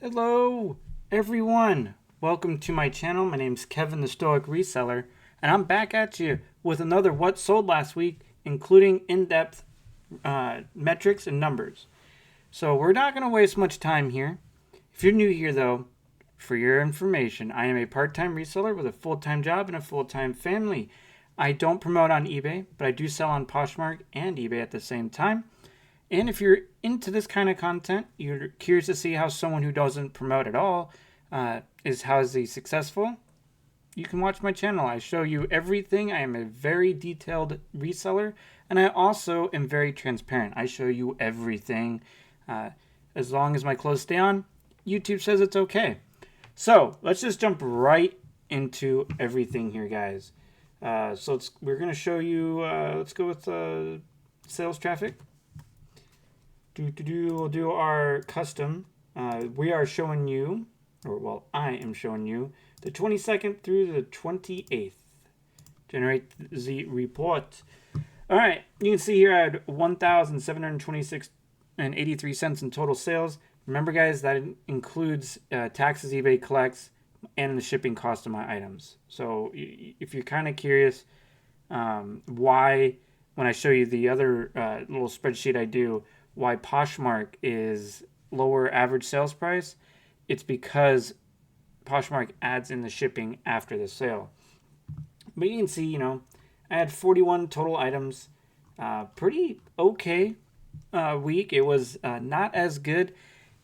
Hello, everyone. Welcome to my channel. My name's Kevin the Stoic Reseller, and I'm back at you with another What Sold Last Week, including in-depth metrics and numbers. So we're not going to waste much time here. If you're new here, though, for your information, I am a part-time reseller with a full-time job and a full-time family. I don't promote on eBay, but I do sell on Poshmark and eBay at the same time. And if you're into this kind of content, you're curious to see how someone who doesn't promote at all is he successful, you can watch my channel. I show you everything. I am a very detailed reseller, and I also am very transparent. I show you everything. As long as my clothes stay on, YouTube says it's okay. So let's just jump right into everything here, guys. We're going to show you, let's go with sales traffic. We'll do our custom. We are showing you, I am showing you the 22nd through the 28th. Generate the report. All right, you can see here I had $1,726.83 in total sales. Remember, guys, that includes taxes eBay collects and the shipping cost of my items. So if you're kind of curious why, when I show you the other little spreadsheet I do, why Poshmark is lower average sales price, it's because Poshmark adds in the shipping after the sale. But you can see, I had 41 total items. Pretty okay week. It was not as good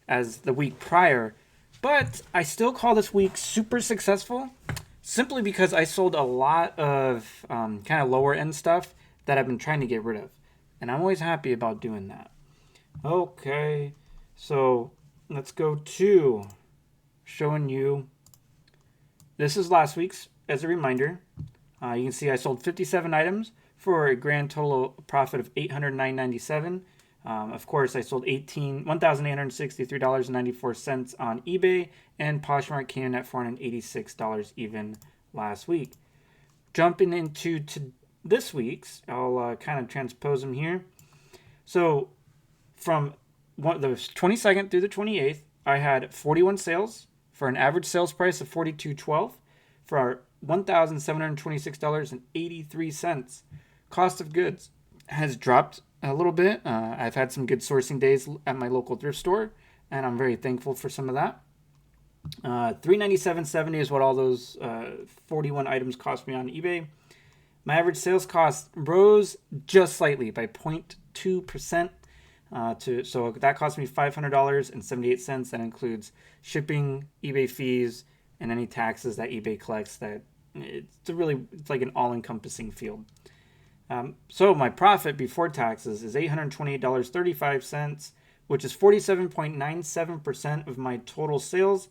as the week prior, but I still call this week super successful simply because I sold a lot of kind of lower end stuff that I've been trying to get rid of. And I'm always happy about doing that. Okay, so let's go to showing you. This is last week's as a reminder. You can see I sold 57 items for a grand total profit of $809.97. Of course, I sold $1,863.94 on eBay, and Poshmark came in at $486 even last week. Jumping into this week's, I'll kind of transpose them here. So from the 22nd through the 28th, I had 41 sales for an average sales price of $42.12 for our $1,726.83. Cost of goods has dropped a little bit. I've had some good sourcing days at my local thrift store, and I'm very thankful for some of that. $397.70 is what all those 41 items cost me on eBay. My average sales cost rose just slightly by 0.2%. So that cost me $500.78. That includes shipping, eBay fees, and any taxes that eBay collects. It's like an all-encompassing field. So my profit before taxes is $828.35, which is 47.97% of my total sales,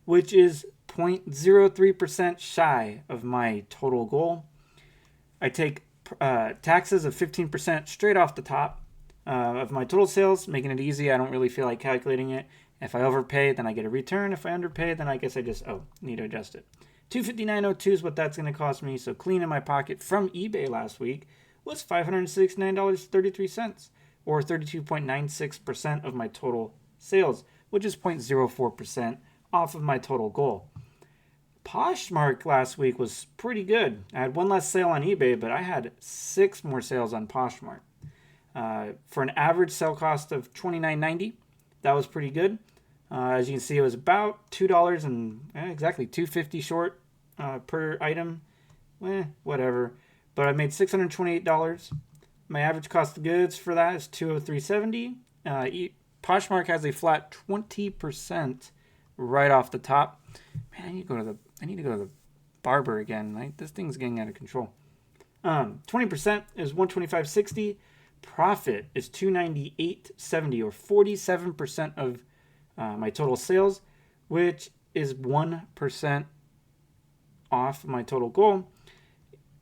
which is 0.03% shy of my total goal. I take taxes of 15% straight off the top of my total sales, making it easy. I don't really feel like calculating it. If I overpay, then I get a return. If I underpay, then I guess I just need to adjust it. $259.02 is what that's going to cost me. So clean in my pocket from eBay last week was $569.33, or 32.96% of my total sales, which is 0.04% off of my total goal. Poshmark last week was pretty good. I had one less sale on eBay, but I had 6 more sales on Poshmark. For an average sale cost of $29.90, that was pretty good. As you can see, it was about $2 and exactly $2.50 short per item. Whatever. But I made $628. My average cost of goods for that is $203.70. Poshmark has a flat 20% right off the top. Man, I need to go to the barber again. This thing's getting out of control. 20% is $125.60. Profit is $298.70, or 47% of my total sales, which is 1% off my total goal.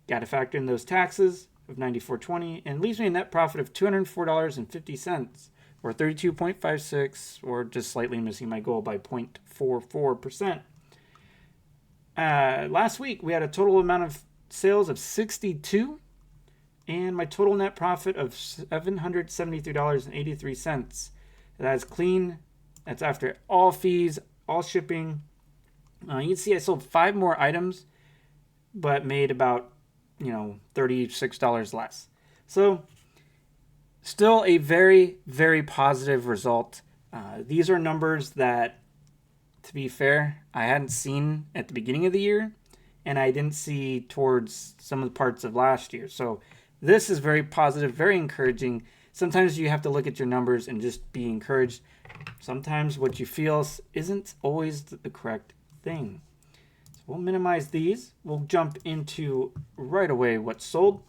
Got to factor in those taxes of $94.20, and leaves me a net profit of $204.50, or 32.56, or just slightly missing my goal by 0.44%. Last week we had a total amount of sales of 62. And my total net profit of $773.83. That is clean. That's after all fees, all shipping. You can see I sold 5 more items, but made about, $36 less. So still a very, very positive result. These are numbers that, to be fair, I hadn't seen at the beginning of the year, and I didn't see towards some of the parts of last year. So this is very positive, very encouraging. Sometimes you have to look at your numbers and just be encouraged. Sometimes what you feel isn't always the correct thing. So we'll minimize these. We'll jump into right away what sold.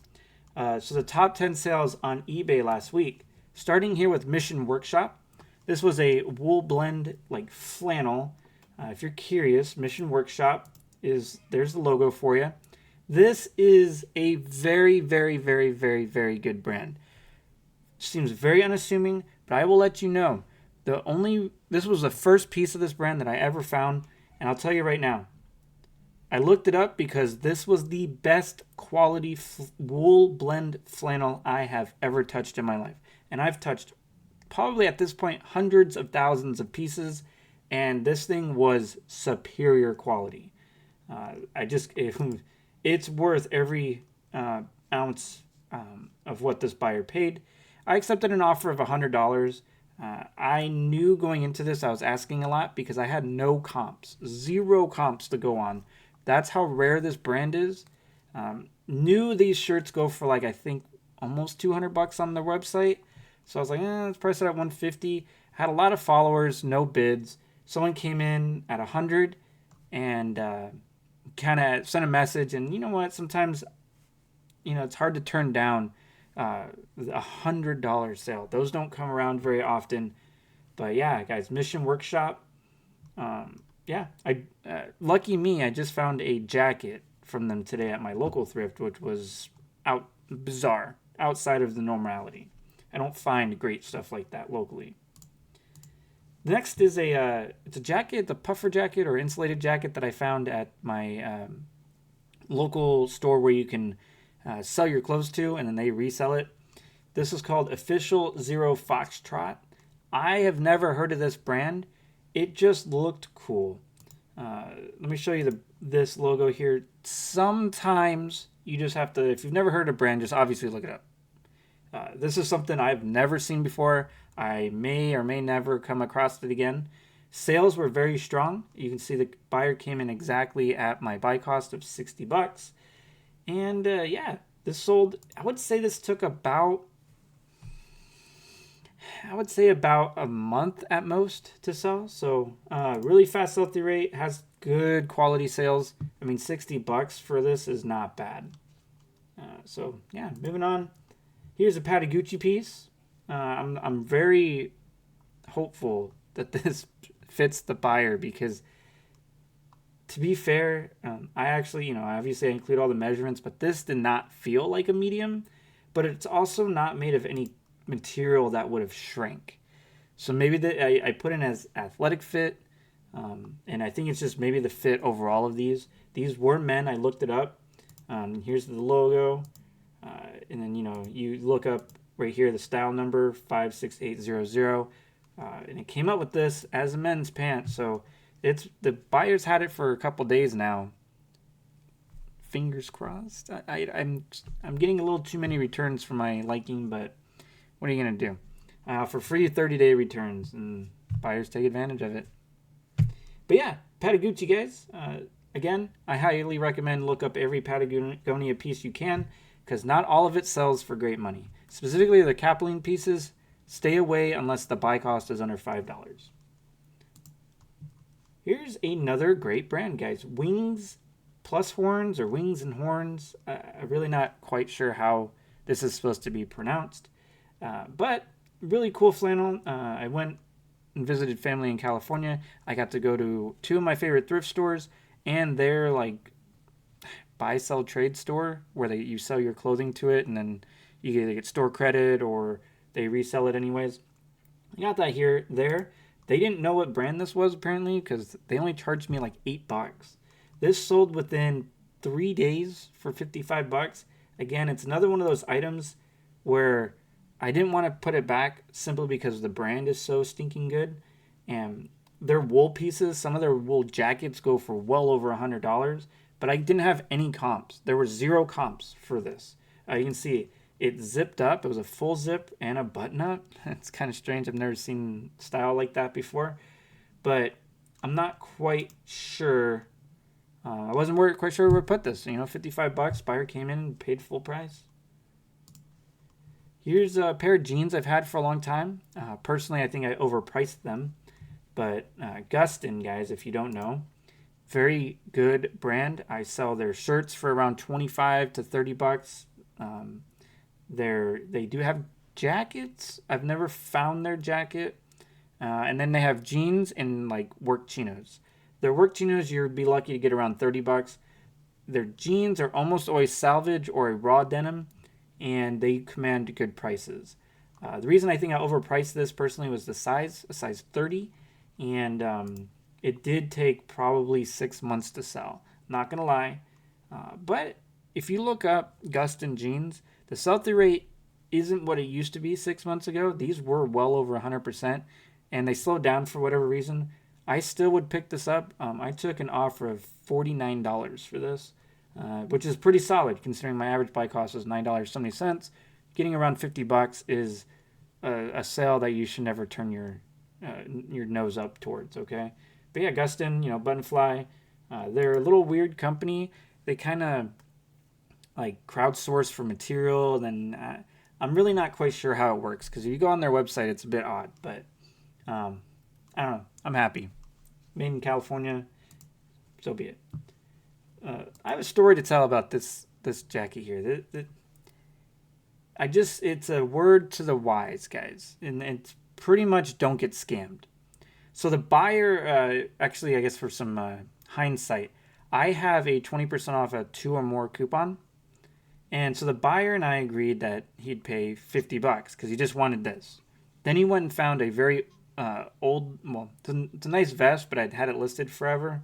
So the top 10 sales on eBay last week. Starting here with Mission Workshop. This was a wool blend like flannel. If you're curious, Mission Workshop there's the logo for you. This is a very, very, very, very, very good brand. Seems very unassuming, but I will let you know. This was the first piece of this brand that I ever found, and I'll tell you right now, I looked it up because this was the best quality wool blend flannel I have ever touched in my life. And I've touched probably at this point hundreds of thousands of pieces, and this thing was superior quality. It's worth every ounce of what this buyer paid. I accepted an offer of $100. I knew going into this I was asking a lot because I had no comps, 0 comps to go on. That's how rare this brand is. Knew these shirts go for I think almost $200 on their website. So I was like, let's price it at $150. Had a lot of followers, no bids. Someone came in at $100 and kind of sent a message. And you know what? Sometimes, it's hard to turn down $100 sale. Those don't come around very often. But yeah, guys, Mission Workshop. Lucky me, I just found a jacket from them today at my local thrift, which was bizarre, outside of the normality. I don't find great stuff like that locally. The next is it's a jacket, the puffer jacket or insulated jacket that I found at my local store where you can sell your clothes to, and then they resell it. This is called Official Zero Foxtrot. I have never heard of this brand. It just looked cool. Let me show you this logo here. Sometimes you just have to, if you've never heard of a brand, just obviously look it up. This is something I've never seen before. I may or may never come across it again. Sales were very strong. You can see the buyer came in exactly at my buy cost of $60. And this sold, I would say this took about a month at most to sell. So really fast sell-through rate, has good quality sales. I mean, $60 for this is not bad. Moving on. Here's a Patagucci piece. I'm very hopeful that this fits the buyer because, to be fair, I actually, obviously I include all the measurements, but this did not feel like a medium, but it's also not made of any material that would have shrank. So maybe I put in as athletic fit, and I think it's just maybe the fit overall of these. These were men. I looked it up. Here's the logo. And then, you look up right here, the style number 56800. And it came up with this as a men's pant. So the buyers had it for a couple days now. Fingers crossed. I'm getting a little too many returns for my liking, but what are you going to do? For free 30-day returns, and buyers take advantage of it. But yeah, Patagucci, guys. Again, I highly recommend look up every Patagonia piece you can, because not all of it sells for great money. Specifically, the Capilene pieces, stay away unless the buy cost is under $5. Here's another great brand, guys. Wings Plus Horns, or Wings and Horns. I'm really not quite sure how this is supposed to be pronounced. But really cool flannel. I went and visited family in California. I got to go to 2 of my favorite thrift stores, and their buy sell trade store where you sell your clothing to it, and then you either get store credit or they resell it anyways. I got that there. They didn't know what brand this was apparently because they only charged me $8. This sold within 3 days for $55. Again, it's another one of those items where I didn't want to put it back simply because the brand is so stinking good. And their wool pieces, some of their wool jackets go for well over $100, but I didn't have any comps. There were 0 comps for this. You can see it zipped up. It was a full zip and a button up. It's kind of strange. I've never seen style like that before, but I'm not quite sure. I wasn't quite sure where to put this. 55 bucks. Buyer came in and paid full price. Here's a pair of jeans I've had for a long time. Personally, I think I overpriced them. But Gustin, guys, if you don't know, very good brand. I sell their shirts for around 25 to 30 bucks. They do have jackets. I've never found their jacket. And then they have jeans and like work chinos. Their work chinos, you'd be lucky to get around 30 bucks. Their jeans are almost always salvage or a raw denim, and they command good prices. The reason I think I overpriced this personally was the size, a size 30, and it did take probably 6 months to sell. Not going to lie. But if you look up Gustin jeans, the sell-through rate isn't what it used to be 6 months ago. These were well over 100%, and they slowed down for whatever reason. I still would pick this up. I took an offer of $49 for this, which is pretty solid considering my average buy cost was $9.70. Getting around 50 bucks is a sale that you should never turn your nose up towards, okay? But yeah, Gustin, Buttonfly, they're a little weird company. They kind of like crowdsource for material, and then I'm really not quite sure how it works because if you go on their website, it's a bit odd, but I don't know. I'm happy. Made in California, so be it. I have a story to tell about this jacket here. It's a word to the wise, guys, and it's pretty much don't get scammed. So the buyer, actually, I guess for some hindsight, I have a 20% off a 2 or more coupon. And so the buyer and I agreed that he'd pay 50 bucks because he just wanted this. Then he went and found a very old, well, it's a nice vest, but I'd had it listed forever.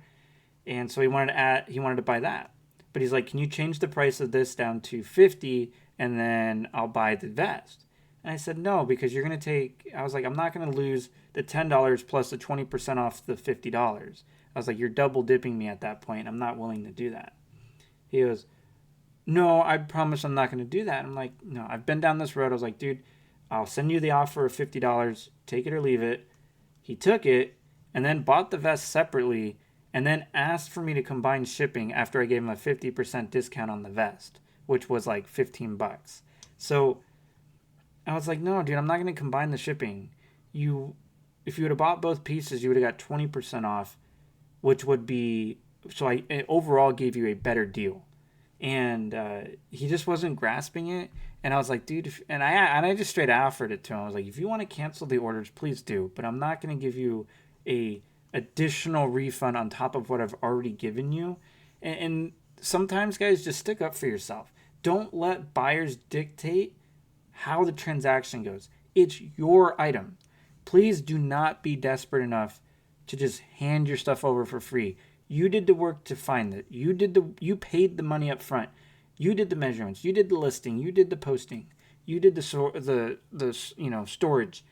And so he wanted to buy that. But he's like, can you change the price of this down to 50 and then I'll buy the vest? And I said, no, because you're going to I was like, I'm not going to lose the $10 plus the 20% off the $50. I was like, you're double dipping me at that point. I'm not willing to do that. He goes, no, I promise I'm not going to do that. I'm like, no, I've been down this road. I was like, dude, I'll send you the offer of $50. Take it or leave it. He took it and then bought the vest separately and then asked for me to combine shipping after I gave him a 50% discount on the vest, which was like 15 bucks. So I was like, no, dude, I'm not going to combine the shipping. If you would have bought both pieces, you would have got 20% off, which would be, so I overall gave you a better deal. And he just wasn't grasping it. And I was like, dude, and I just straight offered it to him. I was like, if you want to cancel the orders, please do. But I'm not going to give you a additional refund on top of what I've already given you. And sometimes, guys, just stick up for yourself. Don't let buyers dictate how the transaction goes. It's your item. Please do not be desperate enough to just hand your stuff over for free. You did the work to find it. You paid the money up front. You did the measurements. You did the listing. You did the posting. You did the storage.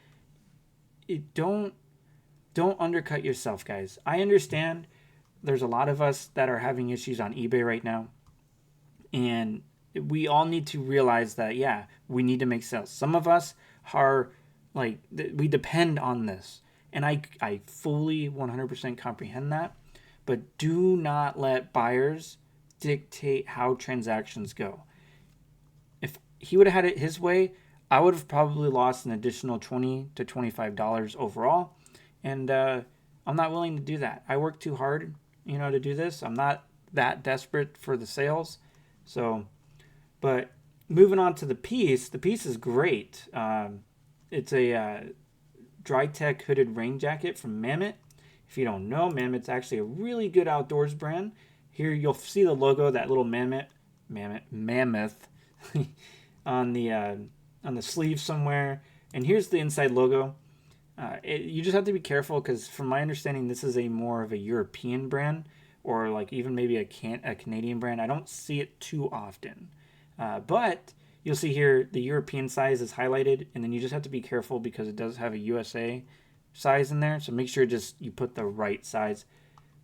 Don't undercut yourself, guys. I understand there's a lot of us that are having issues on eBay right now. And we all need to realize that, yeah, we need to make sales. Some of us are like, we depend on this. And I fully 100% comprehend that. But do not let buyers dictate how transactions go. If he would have had it his way, I would have probably lost an additional $20 to $25 overall. And I'm not willing to do that. I work too hard, to do this. I'm not that desperate for the sales. So, but moving on to the piece is great. It's a Dry Tech hooded rain jacket from Mammoth. If you don't know, Mammoth's actually a really good outdoors brand. Here you'll see the logo, that little mammoth on the sleeve somewhere. And here's the inside logo. You just have to be careful because from my understanding, this is more of a European brand or like even maybe a Canadian brand. I don't see it too often. But you'll see here the European size is highlighted, and then you just have to be careful because it does have a USA size in there. So make sure just you put the right size.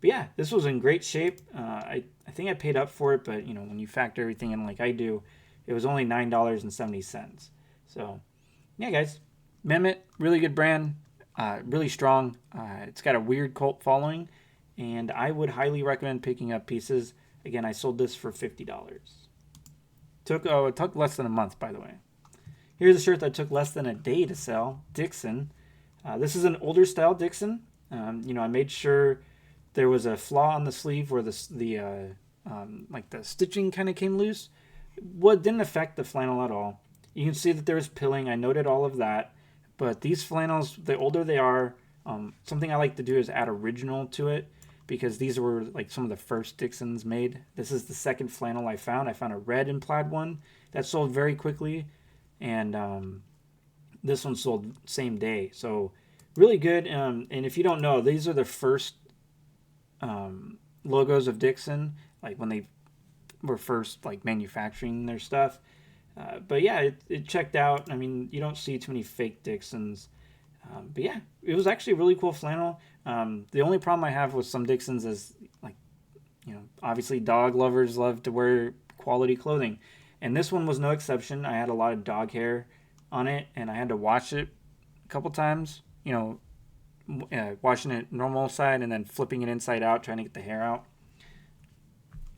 But yeah, this was in great shape. I think I paid up for it, but when you factor everything in like I do, it was only $9.70. So yeah, guys, Mehmet, really good brand, really strong. It's got a weird cult following, and I would highly recommend picking up pieces. Again, I sold this for $50. It took less than a month, by the way. Here's a shirt that took less than a day to sell. Dixon. This is an older style Dixon. I made sure there was a flaw on the sleeve where the stitching kind of came loose. What didn't affect the flannel at all. You can see that there was pilling. I noted all of that. But these flannels, the older they are, something I like to do is add original to it, because these were like some of the first Dixons made. This is the second flannel I found. I found a red and plaid one that sold very quickly, and this one sold same day. So really good. And if you don't know, these are the first logos of Dixon, like when they were first like manufacturing their stuff. But yeah, it checked out. I mean, you don't see too many fake Dixons. But yeah, it was actually a really cool flannel. The only problem I have with some Dixons is, like, obviously dog lovers love to wear quality clothing. And this one was no exception. I had a lot of dog hair on it, and I had to wash it a couple times, washing it normal side and then flipping it inside out, trying to get the hair out.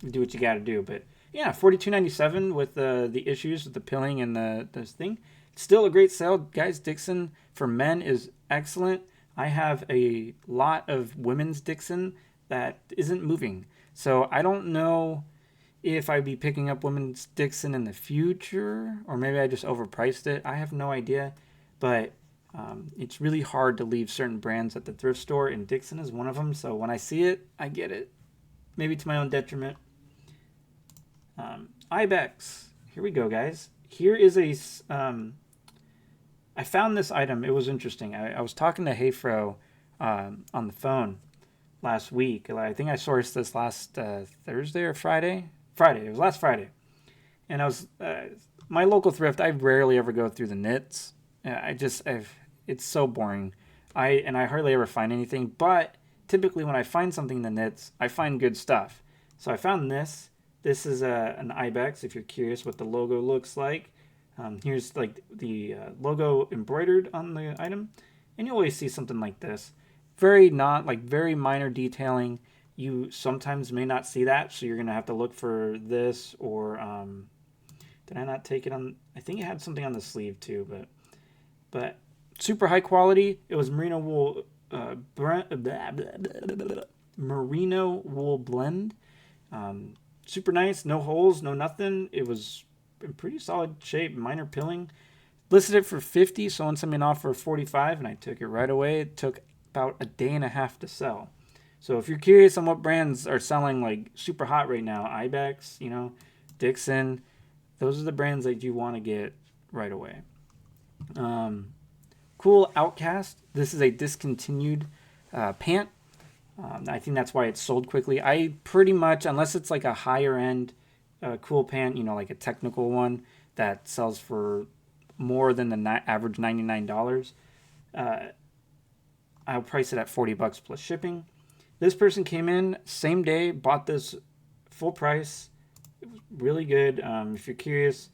Do what you got to do. But yeah, $42.97 with the issues with the pilling and this thing. Still a great sale, guys. Dixon for men is excellent. I have a lot of women's Dixon that isn't moving, so I don't know if I'd be picking up women's Dixon in the future, or maybe I just overpriced it. I have no idea, but it's really hard to leave certain brands at the thrift store, and Dixon is one of them. So when I see it, I get it, maybe to my own detriment. Ibex. Here we go, guys. Here is I found this item. It was interesting. I was talking to Heyfro on the phone last week. I think I sourced this last Thursday or Friday. Friday. It was last Friday. And I was my local thrift. I rarely ever go through the knits. It's so boring. I hardly ever find anything. But typically when I find something in the knits, I find good stuff. So I found this. This is an Ibex. If you're curious what the logo looks like. Here's like the logo embroidered on the item, and you always see something like this. Very minor detailing. You sometimes may not see that, so you're gonna have to look for this, or did I not take it on? I think it had something on the sleeve too, but super high quality. It was merino wool merino wool blend. Super nice, no holes, no nothing. It was in pretty solid shape, minor pilling. Listed it for $50, someone sent me an offer of $45, and I took it right away. It took about a day and a half to sell. So if you're curious on what brands are selling like super hot right now, Ibex, Dixon, those are the brands that you want to get right away. Cool Outcast. This is a discontinued pant. I think that's why it sold quickly. I pretty much, unless it's like a higher end cool pant, like a technical one that sells for more than the average $99, I'll price it at $40 plus shipping. This person came in same day, bought this full price. It was really good. If you're curious,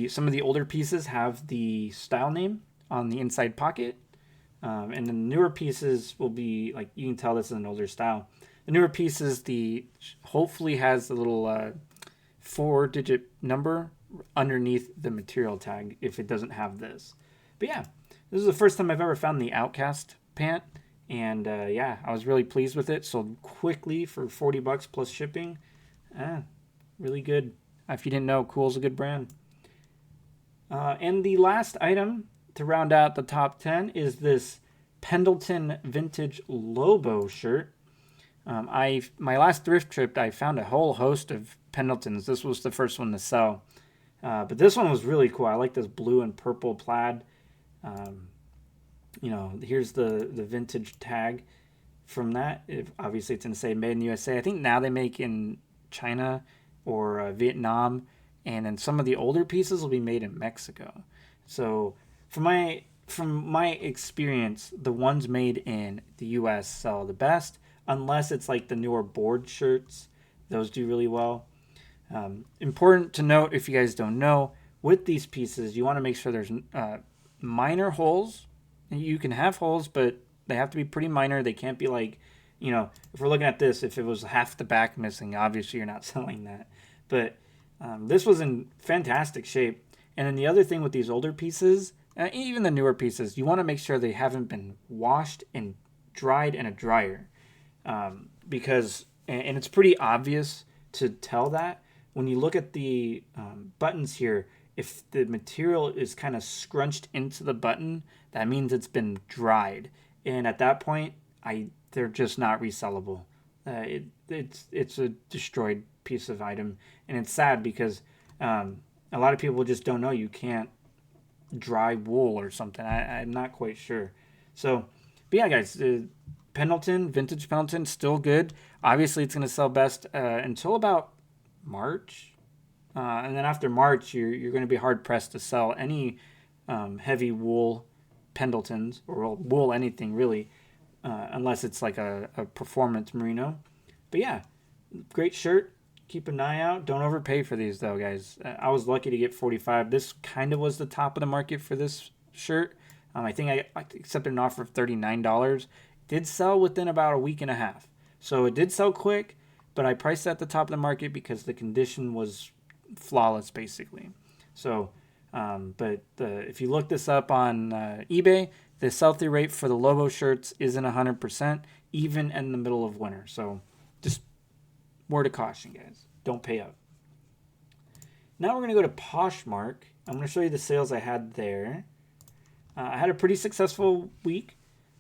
some of the older pieces have the style name on the inside pocket, and the newer pieces will be like, you can tell this is an older style. The newer pieces, hopefully has the little 4-digit number underneath the material tag if it doesn't have this. But yeah, this is the first time I've ever found the Outcast pant, and I was really pleased with it. Sold quickly for $40 plus shipping. Really good. If you didn't know, Cool's a good brand. And the last item to round out the top 10 is this Pendleton Vintage Lobo shirt. My last thrift trip, I found a whole host of Pendletons. This was the first one to sell. But this one was really cool. I like this blue and purple plaid. Here's the vintage tag from that. Obviously, it's going to say made in the USA. I think now they make in China or Vietnam. And then some of the older pieces will be made in Mexico. So for my from my experience, the ones made in the US sell the best, unless it's like the newer board shirts. Those do really well. Important to note, if you guys don't know, with these pieces, you want to make sure there's minor holes. You can have holes, but they have to be pretty minor. They can't be like, if we're looking at this, if it was half the back missing, obviously you're not selling that. But this was in fantastic shape. And then the other thing with these older pieces, even the newer pieces, you want to make sure they haven't been washed and dried in a dryer. Because, and it's pretty obvious to tell that when you look at the buttons here, if the material is kind of scrunched into the button, that means it's been dried. And at that point, they're just not resellable. It's a destroyed piece of item. And it's sad because a lot of people just don't know you can't dry wool or something. I'm not quite sure. So, but yeah, guys, Pendleton, vintage Pendleton, still good. Obviously, it's going to sell best until about March. And then after March, you're going to be hard-pressed to sell any heavy wool Pendletons, or wool anything, really, unless it's like a performance merino. But yeah, great shirt. Keep an eye out. Don't overpay for these, though, guys. I was lucky to get 45. This kind of was the top of the market for this shirt. I think I accepted an offer of $39. Did sell within about a week and a half. So it did sell quick, but I priced at the top of the market because the condition was flawless, basically. So, if you look this up on eBay, the sell-through rate for the Lobo shirts isn't 100%, even in the middle of winter. So just word of caution, guys. Don't pay up. Now we're going to go to Poshmark. I'm going to show you the sales I had there. I had a pretty successful week.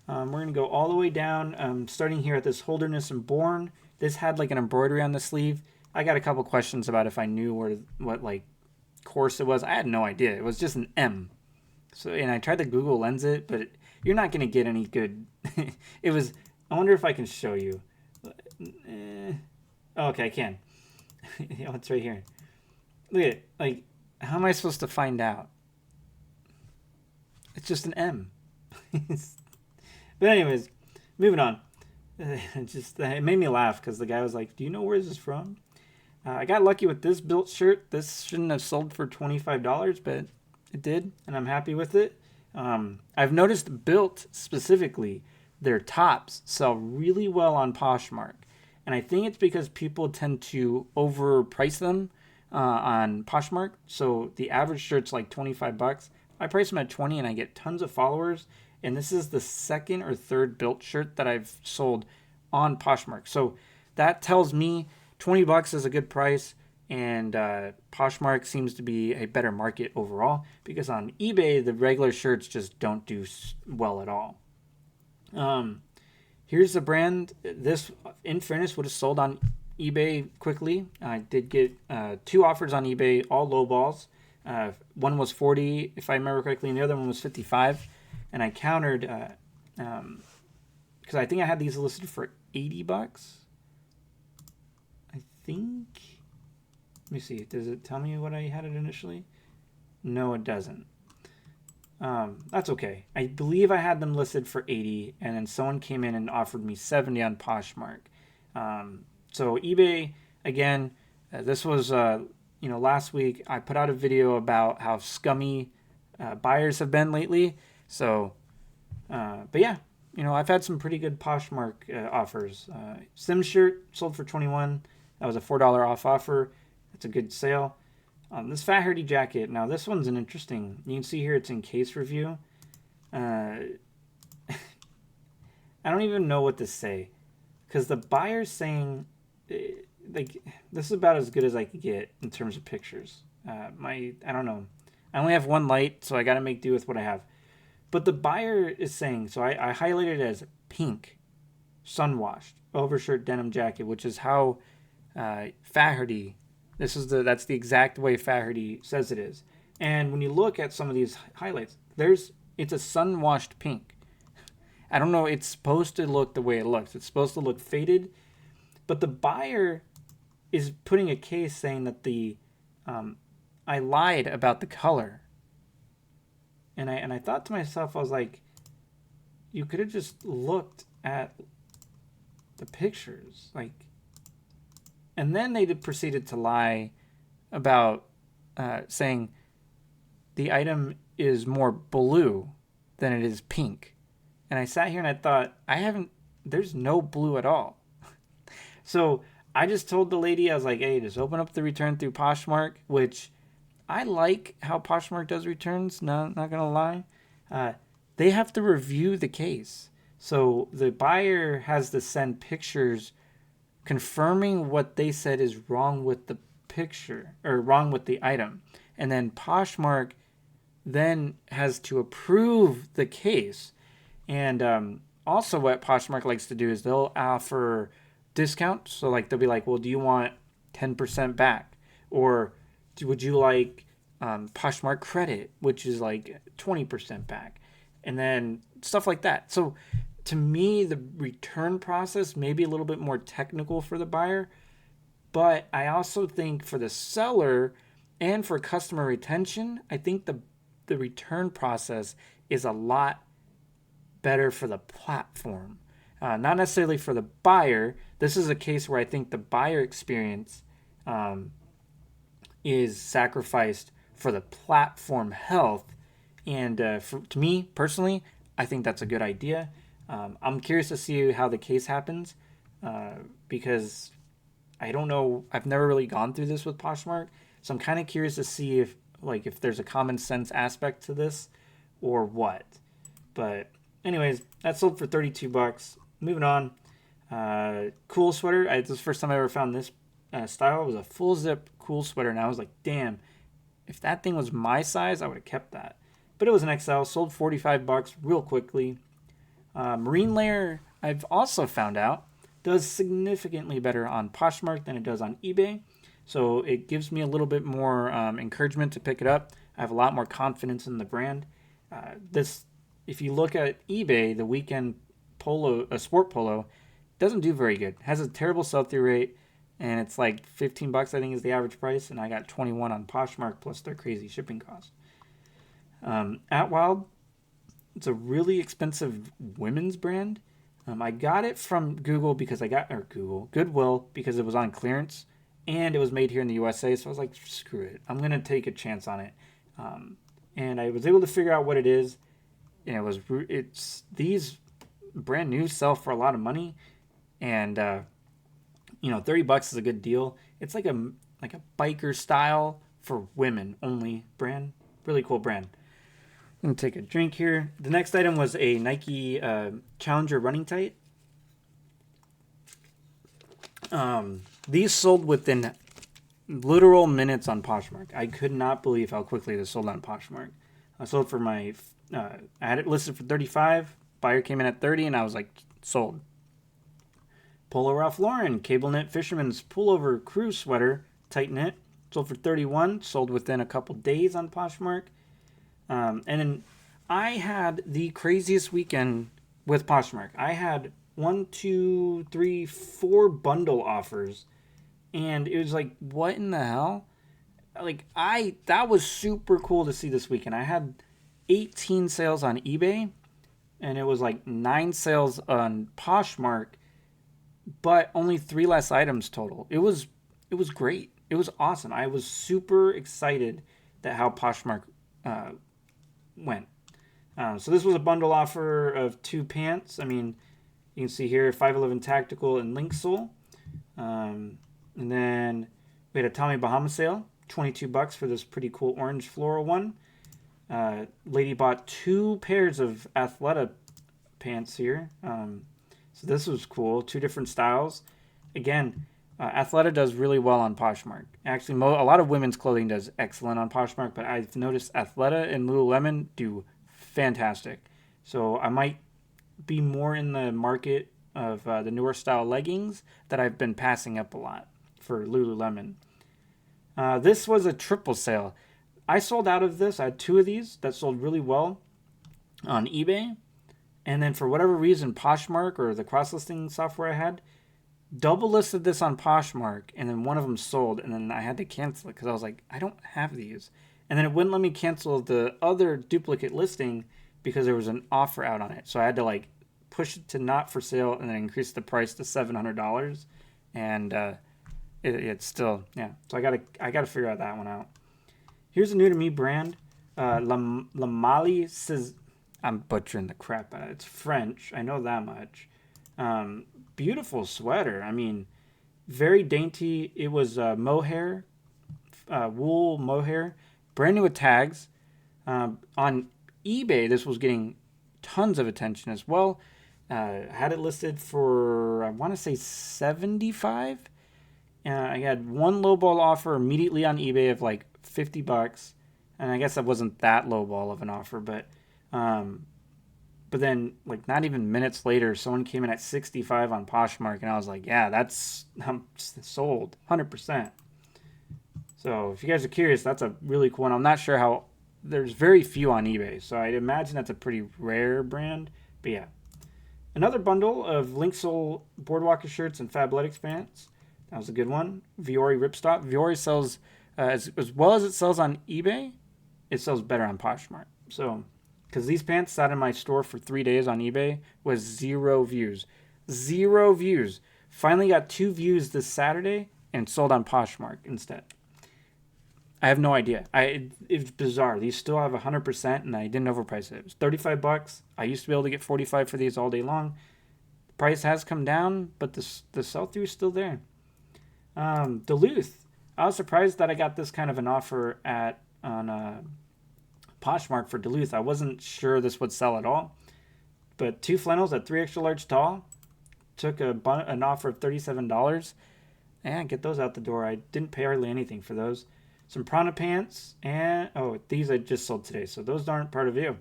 We're going to go all the way down, starting here at this Holderness and Bourne. This had like an embroidery on the sleeve. I got a couple questions about if I knew what like course it was. I had no idea. It was just an M. So, and I tried to Google Lens it, but you're not going to get any good. It was, I wonder if I can show you. Okay, I can. It's right here. Look at it. Like, how am I supposed to find out? It's just an M. But anyways, moving on. It made me laugh because the guy was like, "Do you know where this is from?" I got lucky with this built shirt. This shouldn't have sold for $25, but it did, and I'm happy with it. I've noticed built specifically, their tops sell really well on Poshmark. And I think it's because people tend to overprice them on Poshmark. So the average shirt's like $25. I price them at 20 and I get tons of followers. And this is the second or third built shirt that I've sold on Poshmark. So that tells me $20 is a good price. And Poshmark seems to be a better market overall, because on eBay, the regular shirts just don't do well at all. Here's the brand. This, in fairness, would have sold on eBay quickly. I did get 2 offers on eBay, all low balls. One was 40, if I remember correctly, and the other one was 55. And I countered, because I think I had these listed for $80. I think. Let me see. Does it tell me what I had it initially? No, it doesn't. That's okay. I believe I had them listed for 80, and then someone came in and offered me 70 on Poshmark. So eBay, again, this was, last week I put out a video about how scummy buyers have been lately. So, but yeah, I've had some pretty good Poshmark offers. Sim shirt sold for $21. That was a $4 off offer. It's a good sale. This Faherty jacket. Now, this one's an interesting. You can see here it's in case review. I don't even know what to say, because the buyer's saying, like, this is about as good as I could get in terms of pictures. I don't know. I only have one light, so I got to make do with what I have. But the buyer is saying, so I highlighted it as pink, sun-washed, overshirt denim jacket, which is how Faherty. That's the exact way Faherty says it is. And when you look at some of these highlights, it's a sun-washed pink. I don't know, it's supposed to look the way it looks. It's supposed to look faded, but the buyer is putting a case saying that I lied about the color. And I thought to myself, I was like, you could have just looked at the pictures, like, and then they proceeded to lie about saying the item is more blue than it is pink. And I sat here and I thought, there's no blue at all. So I just told the lady, I was like, hey, just open up the return through Poshmark, which I like how Poshmark does returns, not going to lie. They have to review the case. So the buyer has to send pictures confirming what they said is wrong with the picture or wrong with the item. And then Poshmark then has to approve the case. And also what Poshmark likes to do is they'll offer discounts. So like they'll be like, well, do you want 10% back? Or would you like Poshmark credit, which is like 20% back? And then stuff like that. So to me, the return process may be a little bit more technical for the buyer, but I also think for the seller and for customer retention, I think the return process is a lot better for the platform. Not necessarily for the buyer. This is a case where I think the buyer experience is sacrificed for the platform health. And to me, personally, I think that's a good idea. I'm curious to see how the case happens because I don't know. I've never really gone through this with Poshmark. So I'm kind of curious to see if there's a common sense aspect to this or what. But anyways, that sold for $32. Moving on. Cool sweater. This is the first time I ever found this style. It was a full zip cool sweater. And I was like, damn, if that thing was my size, I would have kept that. But it was an XL. Sold $45 real quickly. Marine layer, I've also found out, does significantly better on Poshmark than it does on eBay. So it gives me a little bit more encouragement to pick it up. I have a lot more confidence in the brand. If you look at eBay, the weekend polo, a sport polo, doesn't do very good. It has a terrible sell-through rate, and it's like $15, I think, is the average price, and I got 21 on Poshmark plus their crazy shipping cost. At Wild, it's a really expensive women's brand. I got it from Goodwill because it was on clearance, and it was made here in the USA. So I was like, screw it, I'm gonna take a chance on it. And I was able to figure out what it is, and it's these brand new sell for a lot of money, and $30 is a good deal. It's like a biker style for women only brand. Really cool brand. I'm going to take a drink here. The next item was a Nike Challenger running tight. These sold within literal minutes on Poshmark. I could not believe how quickly this sold on Poshmark. I sold for I had it listed for $35. Buyer came in at $30, and I was like, sold. Polo Ralph Lauren cable knit fisherman's pullover crew sweater, tight knit, sold for $31. Sold within a couple days on Poshmark. And then I had the craziest weekend with Poshmark. I had 4 bundle offers, and it was like, what in the hell? That was super cool to see this weekend. I had 18 sales on eBay, and it was like 9 sales on Poshmark, but only 3 less items total. It was great. It was awesome. I was super excited that how Poshmark went. So this was a bundle offer of 2 pants. I mean, you can see here 511 Tactical and Link Sole. And then we had a Tommy Bahama sale, $22 for this pretty cool orange floral one. Lady bought 2 pairs of Athleta pants here. So this was cool. 2 different styles. Again, Athleta does really well on Poshmark. Actually, a lot of women's clothing does excellent on Poshmark, but I've noticed Athleta and Lululemon do fantastic. So I might be more in the market of the newer style leggings that I've been passing up a lot for Lululemon. This was a triple sale. I sold out of this. I had 2 of these that sold really well on eBay. And then for whatever reason, Poshmark or the cross-listing software I had double listed this on Poshmark, and then one of them sold, and then I had to cancel it because I was like, I don't have these. And then it wouldn't let me cancel the other duplicate listing because there was an offer out on it. So I had to like push it to not for sale and then increase the price to $700. And it's still, yeah. So I gotta figure out that one out. Here's a new to me brand. Lamali says, I'm butchering the crap out of it. It's French. I know that much. Beautiful sweater. I mean, very dainty. It was mohair, wool mohair, brand new with tags. On eBay, this was getting tons of attention as well. Had it listed for, I want to say 75. I had one lowball offer immediately on eBay of like $50. And I guess that wasn't that lowball of an offer, but then like not even minutes later, someone came in at 65 on Poshmark, and I was like, yeah, I'm sold 100%. So if you guys are curious, that's a really cool one. I'm not sure how, there's very few on eBay, so I'd imagine that's a pretty rare brand. But yeah, another bundle of Linksole Boardwalker shirts and Fabletics pants. That was a good one. Viore Ripstop. Viore sells as well as it sells on eBay. It sells better on Poshmark. So, because these pants sat in my store for 3 days on eBay with 0 views. 0 views. Finally got 2 views this Saturday and sold on Poshmark instead. I have no idea. It's bizarre. These still have 100% and I didn't overprice it. It was $35. I used to be able to get 45 for these all day long. The price has come down, but the sell-through is still there. Duluth. I was surprised that I got this kind of an offer on Poshmark for Duluth. I wasn't sure this would sell at all. But 2 flannels at 3 extra large tall. Took an offer of $37. And get those out the door. I didn't pay hardly anything for those. Some Prana pants. And, these I just sold today. So those aren't part of you.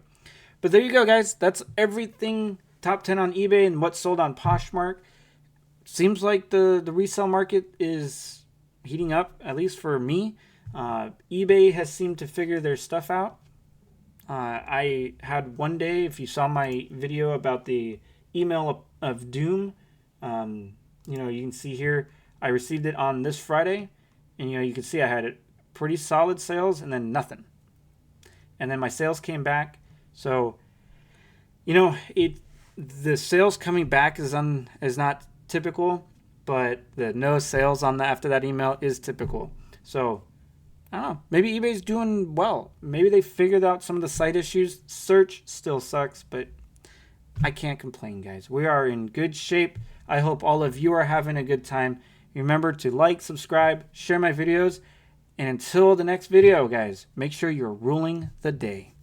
But there you go, guys. That's everything. Top 10 on eBay and what's sold on Poshmark. Seems like the resale market is heating up, at least for me. eBay has seemed to figure their stuff out. I had one day, if you saw my video about the email of doom, you can see here, I received it on this Friday, and you can see I had it pretty solid sales and then nothing. And then my sales came back. So, the sales coming back is not typical, but the no sales after that email is typical. So, I don't know. Maybe eBay's doing well. Maybe they figured out some of the site issues. Search still sucks, but I can't complain, guys. We are in good shape. I hope all of you are having a good time. Remember to like, subscribe, share my videos. And until the next video, guys, make sure you're ruling the day.